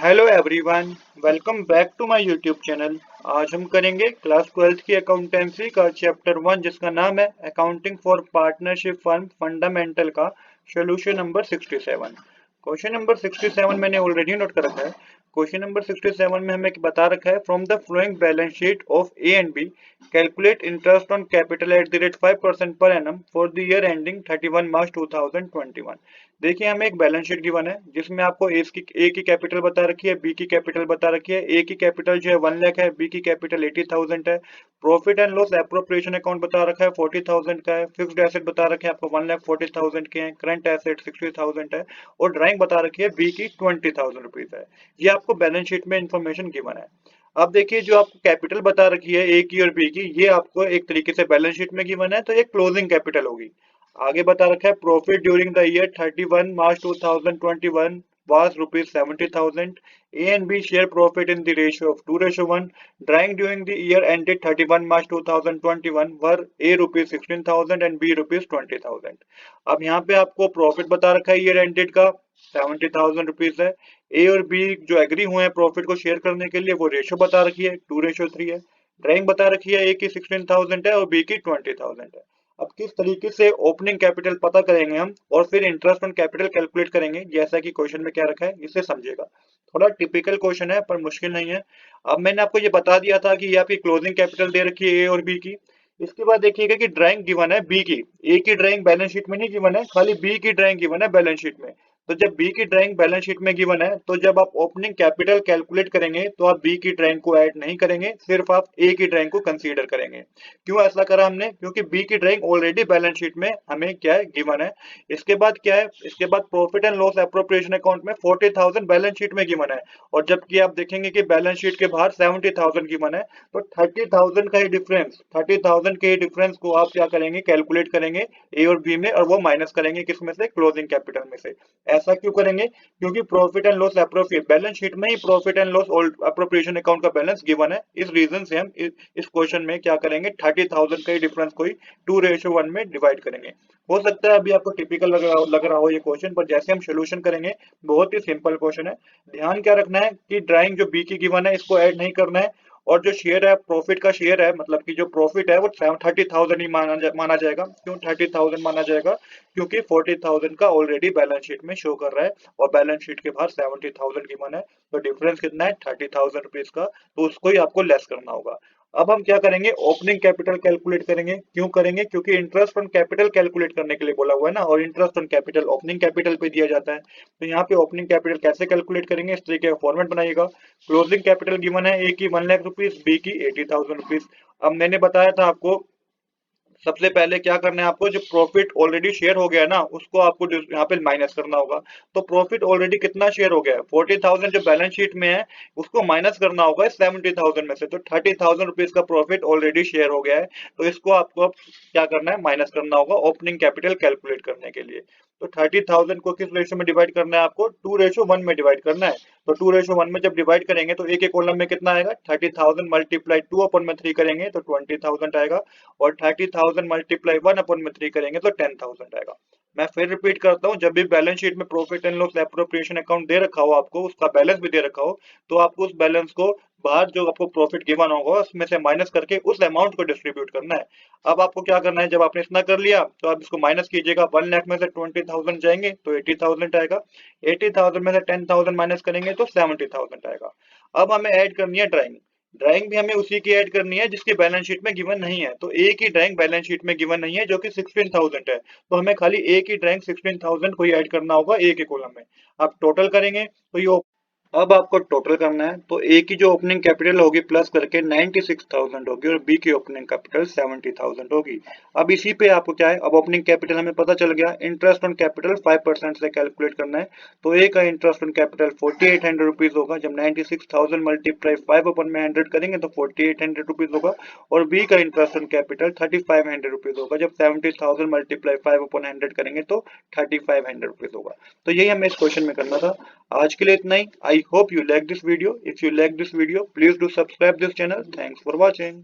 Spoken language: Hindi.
Hello everyone, welcome back to my YouTube channel. आज हम करेंगे क्लास 12th की अकाउंटेंसी का चैप्टर 1 जिसका नाम है accounting for partnership firm fundamental का सॉल्यूशन नंबर 67। क्वेश्चन नंबर 67 मैंने ऑलरेडी नोट कर रखा है। क्वेश्चन नंबर 67 में हमें बता रखा है from the flowing balance sheet of A and B calculate interest on capital at the rate 5% per annum for the year ending 31 March 2021। देखिए हमें एक बैलेंस शीट गिवन है जिसमें आपको ए की कैपिटल बता रखी है, बी की कैपिटल बता रखी है। ए की कैपिटल जो है 1 लाख है, बी की कैपिटल 80,000 है। Profit and loss appropriation account बता रखा है 40,000 का है। फिक्स्ड एसेट बता रखे हैं आपको 1,40,000 के हैं। करंट एसेट 60,000 है और ड्राइंग बता रखी है बी की 20,000 रुपीज है। ये आपको बैलेंस शीट में इंफॉर्मेशन गिवन है। अब देखिए जो आपको कैपिटल बता रखी है ए की और बी की, ये आपको एक तरीके से बैलेंस शीट में गिवन है, तो ये क्लोजिंग कैपिटल होगी। आगे बता रखा है profit during the year 31 March 2021 was rupees 70,000. A and B share profit in the ratio of 2:1. Drawing during the year ended 31 March 2021 were A rupees 16,000 and B rupees 20,000. अब यहाँ पे आपको प्रॉफिट बता रखा है ईयर एंडेड का 70,000 रुपीज है। ए और बी जो एग्री हुए हैं प्रॉफिट को शेयर करने के लिए वो रेशो बता रखी है 2:3 है। ड्राइंग बता रखी है ए की 16,000 है और बी की 20,000 है। अब किस तरीके से ओपनिंग कैपिटल पता करेंगे हम और फिर इंटरेस्ट ऑन कैपिटल कैलकुलेट करेंगे जैसा कि क्वेश्चन में क्या रखा है इसे समझिएगा। थोड़ा टिपिकल क्वेश्चन है पर मुश्किल नहीं है। अब मैंने आपको ये बता दिया था कि ये आपकी क्लोजिंग कैपिटल दे रखी है ए और बी की। इसके बाद देखिएगा कि ड्राइंग गिवन है बी की। ए की ड्राइंग बैलेंस शीट में नहीं गिवन है, खाली बी की ड्राइंग गिवन है बैलेंस शीट में। तो जब बी की ड्राइंग बैलेंस शीट में गिवन है तो जब आप ओपनिंग कैपिटल कैलकुलेट करेंगे तो आप बी की ड्राइंग को ऐड नहीं करेंगे, सिर्फ आप ए की ड्राइंग को कंसीडर करेंगे। क्यों ऐसा करा हमने? क्योंकि बी की ड्राइंग ऑलरेडी बैलेंस शीट में हमें क्या है गिवन है। इसके बाद क्या है, इसके बाद profit and loss appropriation account में 40,000 बैलेंस शीट में गिवन है और जबकि आप देखेंगे कि बैलेंस शीट के बाहर 70,000 गिवन है। तो 30,000 का ही डिफरेंस, 30,000 के डिफरेंस को आप क्या करेंगे, कैलकुलेट करेंगे ए और बी में और वो माइनस करेंगे किसमें से, क्लोजिंग कैपिटल में से। ऐसा क्यों करेंगे? क्योंकि profit and loss appropriate balance sheet में ही profit and loss appropriation account का बैलेंस गिवन है। इस रीजन से हम इस क्वेश्चन में क्या करेंगे, 30,000 का ही डिफरेंस को ही 2:1 में डिवाइड करेंगे। हो सकता है अभी आपको टिपिकल लग रहा हो ये क्वेश्चन, पर जैसे हम सोल्यूशन करेंगे बहुत ही सिंपल क्वेश्चन है। ध्यान क्या रखना है कि ड्राइंग जो बी की गिवन है इसको ऐड नहीं करना है और जो शेयर है प्रॉफिट का शेयर है, मतलब कि जो प्रॉफिट है वो 30,000 ही माना जाएगा। क्यों 30,000 माना जाएगा? क्योंकि 40,000 का ऑलरेडी बैलेंस शीट में शो कर रहा है और बैलेंस शीट के बाहर 70,000 गिवन है। तो डिफरेंस कितना है, 30,000 रुपीज का, तो उसको ही आपको लेस करना होगा। अब हम क्या करेंगे, ओपनिंग कैपिटल कैलकुलेट करेंगे। क्यों करेंगे? क्योंकि इंटरेस्ट ऑन कैपिटल कैलकुलेट करने के लिए बोला हुआ है ना, और interest on capital opening capital पे दिया जाता है। तो यहाँ पे ओपनिंग कैपिटल कैसे कैलकुलेट करेंगे, इस तरीके का फॉर्मेट बनाइएगा। क्लोजिंग कैपिटल गिवन है ए की 1 लाख रुपीज, बी की 80,000 रुपीज। अब मैंने बताया था आपको सबसे पहले क्या करना है, आपको जो प्रॉफिट ऑलरेडी शेयर हो गया है ना उसको आपको यहाँ पे माइनस करना होगा। तो प्रॉफिट ऑलरेडी कितना शेयर हो गया है, 40,000 जो बैलेंस शीट में है उसको माइनस करना होगा 70,000 में से। तो 30,000 रुपीज का प्रॉफिट ऑलरेडी शेयर हो गया है, तो इसको आपको अब क्या करना है, माइनस करना होगा ओपनिंग कैपिटल कैलकुलेट करने के लिए। तो 30,000 को किस रेशो में डिवाइड करना है, आपको 2:1 में डिवाइड करना है। तो 2:1 में जब डिवाइड करेंगे तो एक एक कॉलम में कितना आएगा, 30,000 मल्टीप्लाई 2/3 करेंगे तो 20,000 आएगा और 30,000 मल्टीप्लाई 1/3 करेंगे तो 10,000 आएगा। मैं फिर रिपीट करता हूँ, जब भी बैलेंस शीट में profit and loss appropriation account दे रखा हो आपको, उसका बैलेंस भी दे रखा हो, तो आपको उस बैलेंस को बाहर जो आपको प्रॉफिट गिवन होगा उसमें से माइनस करके उस अमाउंट को डिस्ट्रीब्यूट करना है। अब आपको क्या करना है, जब आपने इतना कर लिया तो आप इसको माइनस कीजिएगा। 1 लाख में से 20,000 जाएंगे तो 80,000 आएगा। 80,000 में से 10,000 माइनस करेंगे तो 70,000 आएगा। अब हमें ऐड करनी है ड्राइंग। ड्राइंग भी हमें उसी की ऐड करनी है जिसकी बैलेंस शीट में गिवन नहीं है। तो ए की ड्राइंग बैलेंस शीट में गिवन नहीं है जो कि 16,000 है, तो हमें खाली ए की ड्राइंग 16,000 को ही ऐड करना होगा ए के कॉलम में। आप टोटल करेंगे तो ये अब आपको टोटल करना है, तो ए की जो ओपनिंग कैपिटल होगी प्लस करके 96,000 होगी और बी की ओपनिंग कैपिटल 70,000 होगी। अब इसी पे आपको क्या है, अब ओपनिंग कैपिटल हमें पता चल गया। इंटरेस्ट ऑन कैपिटल 5% से कैलकुलेट करना है। तो ए का इंटरेस्ट ऑन कैपिटल 4,800 रुपीज होगा। जब 96,000 मल्टीप्लाई 5/100 करेंगे तो 4,800 रुपीज होगा। और बी का इंटरेस्ट ऑन कैपिटल 3,500 रुपीज होगा। जब 70,000 मल्टीप्लाई 5/100 करेंगे तो 3,500 रुपीज होगा। तो यही हमें इस क्वेश्चन में करना था। आज के लिए इतना ही। I hope you like this video. If you like this video, please do subscribe this channel. Thanks for watching.